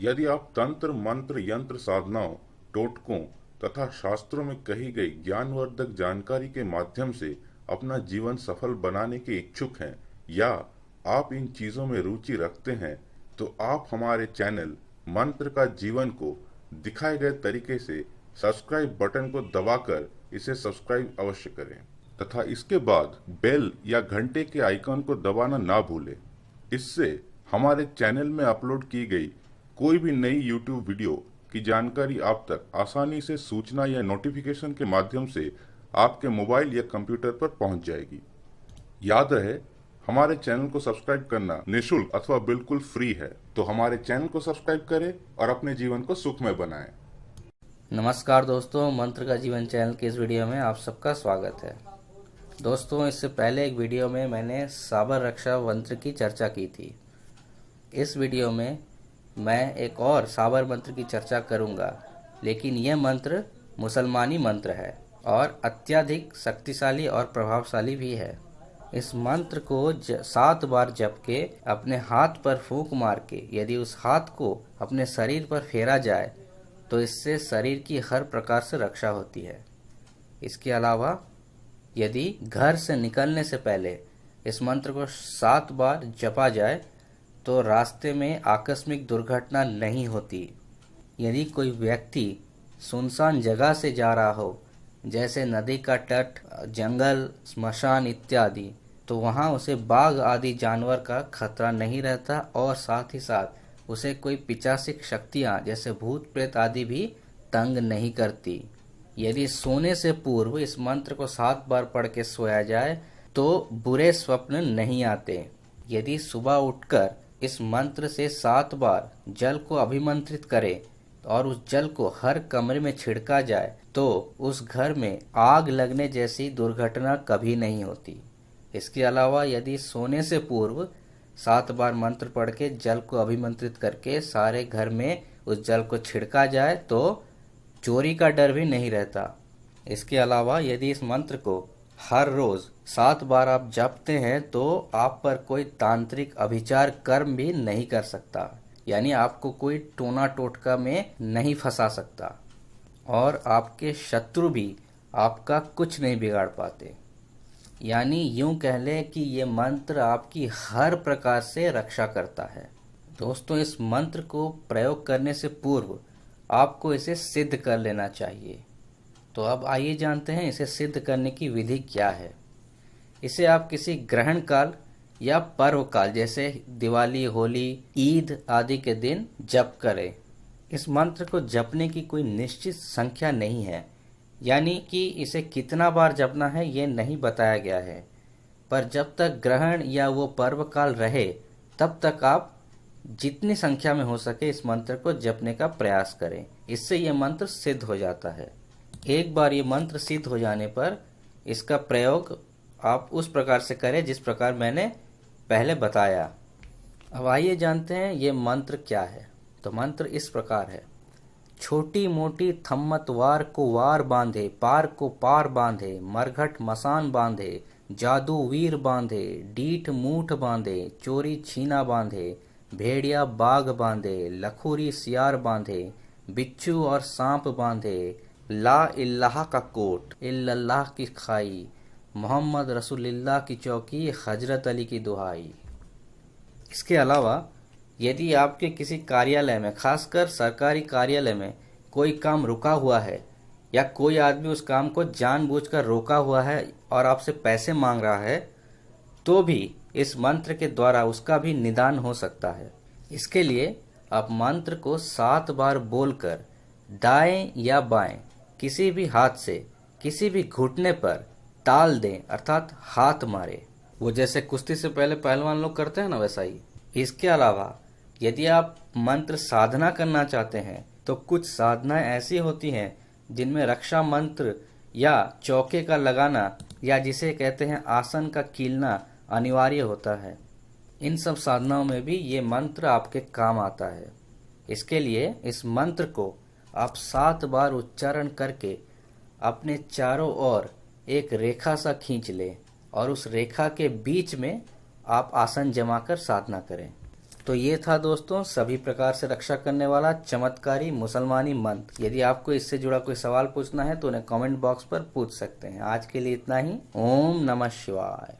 यदि आप तंत्र मंत्र यंत्र साधनाओं, टोटकों तथा शास्त्रों में कही गई ज्ञानवर्धक जानकारी के माध्यम से अपना जीवन सफल बनाने के इच्छुक हैं या आप इन चीजों में रुचि रखते हैं, तो आप हमारे चैनल मंत्र का जीवन को दिखाए गए तरीके से सब्सक्राइब बटन को दबाकर इसे सब्सक्राइब अवश्य करें तथा इसके बाद बेल या घंटे के आइकन को दबाना ना भूलें। इससे हमारे चैनल में अपलोड की गई कोई भी नई यूट्यूब वीडियो की जानकारी आप तक आसानी से सूचना या नोटिफिकेशन के माध्यम से आपके मोबाइल या कंप्यूटर पर पहुंच जाएगी। याद रहे, हमारे चैनल को सब्सक्राइब करना निःशुल्क अथवा बिल्कुल फ्री है, तो हमारे चैनल को सब्सक्राइब करें और अपने जीवन को सुखमय बनाएं। नमस्कार दोस्तों, मंत्र का जीवन चैनल के इस वीडियो में आप सबका स्वागत है। दोस्तों, इससे पहले एक वीडियो में मैंने साबर रक्षा मंत्र की चर्चा की थी। इस वीडियो में मैं एक और साबर मंत्र की चर्चा करूंगा, लेकिन यह मंत्र मुसलमानी मंत्र है और अत्यधिक शक्तिशाली और प्रभावशाली भी है। इस मंत्र को 7 बार जप के अपने हाथ पर फूंक मार के यदि उस हाथ को अपने शरीर पर फेरा जाए तो इससे शरीर की हर प्रकार से रक्षा होती है। इसके अलावा यदि घर से निकलने से पहले इस मंत्र को 7 बार जपा जाए तो रास्ते में आकस्मिक दुर्घटना नहीं होती। यदि कोई व्यक्ति सुनसान जगह से जा रहा हो, जैसे नदी का तट, जंगल, स्मशान इत्यादि, तो वहाँ उसे बाघ आदि जानवर का खतरा नहीं रहता और साथ ही साथ उसे कोई पिशाचिक शक्तियाँ जैसे भूत प्रेत आदि भी तंग नहीं करती। यदि सोने से पूर्व इस मंत्र को 7 बार पढ़ के सोया जाए तो बुरे स्वप्न नहीं आते। यदि सुबह उठकर इस मंत्र से 7 बार जल को अभिमंत्रित करे और उस जल को हर कमरे में छिड़का जाए तो उस घर में आग लगने जैसी दुर्घटना कभी नहीं होती। इसके अलावा यदि सोने से पूर्व 7 बार मंत्र पढ़ के जल को अभिमंत्रित करके सारे घर में उस जल को छिड़का जाए तो चोरी का डर भी नहीं रहता। इसके अलावा यदि इस मंत्र को हर रोज 7 बार आप जपते हैं तो आप पर कोई तांत्रिक अभिचार कर्म भी नहीं कर सकता, यानी आपको कोई टोना टोटका में नहीं फंसा सकता और आपके शत्रु भी आपका कुछ नहीं बिगाड़ पाते। यानी यूं कह लें कि ये मंत्र आपकी हर प्रकार से रक्षा करता है। दोस्तों, इस मंत्र को प्रयोग करने से पूर्व आपको इसे सिद्ध कर लेना चाहिए। तो अब आइए जानते हैं इसे सिद्ध करने की विधि क्या है। इसे आप किसी ग्रहण काल या पर्व काल जैसे दिवाली, होली, ईद आदि के दिन जप करें। इस मंत्र को जपने की कोई निश्चित संख्या नहीं है, यानी कि इसे कितना बार जपना है ये नहीं बताया गया है, पर जब तक ग्रहण या वो पर्व काल रहे तब तक आप जितनी संख्या में हो सके इस मंत्र को जपने का प्रयास करें। इससे ये मंत्र सिद्ध हो जाता है। एक बार ये मंत्र सिद्ध हो जाने पर इसका प्रयोग आप उस प्रकार से करें जिस प्रकार मैंने पहले बताया। अब आइए जानते हैं ये मंत्र क्या है। तो मंत्र इस प्रकार है: छोटी मोटी थम्मत वार को वार बांधे, पार को पार बांधे, मरघट मसान बांधे, जादू वीर बांधे, डीठ मूठ बांधे, चोरी छीना बांधे, भेड़िया बाघ बांधे, लखोरी सियार बांधे, बिच्छू और सांप बांधे, ला इल्लाह का कोट, इल्लल्लाह की खाई, मोहम्मद रसूलुल्लाह की चौकी, हजरत अली की दुहाई। इसके अलावा यदि आपके किसी कार्यालय में, खासकर सरकारी कार्यालय में कोई काम रुका हुआ है या कोई आदमी उस काम को जानबूझकर रोका हुआ है और आपसे पैसे मांग रहा है, तो भी इस मंत्र के द्वारा उसका भी निदान हो सकता है। इसके लिए आप मंत्र को 7 बार बोलकर दाएं या बाएं किसी भी हाथ से किसी भी घुटने पर ताल दें, अर्थात हाथ मारे। वो जैसे कुश्ती से पहले पहलवान लोग करते हैं ना, वैसा ही। इसके अलावा यदि आप मंत्र साधना करना चाहते हैं तो कुछ साधनाएं ऐसी होती हैं जिनमें रक्षा मंत्र या चौके का लगाना या जिसे कहते हैं आसन का कीलना अनिवार्य होता है। इन सब साधनाओं में भी ये मंत्र आपके काम आता है। इसके लिए इस मंत्र को आप 7 बार उच्चारण करके अपने चारों ओर एक रेखा सा खींच लें और उस रेखा के बीच में आप आसन जमाकर साधना करें। तो ये था दोस्तों सभी प्रकार से रक्षा करने वाला चमत्कारी मुसलमानी मंत्र। यदि आपको इससे जुड़ा कोई सवाल पूछना है तो उन्हें कमेंट बॉक्स पर पूछ सकते हैं। आज के लिए इतना ही। ओम नमः शिवाय।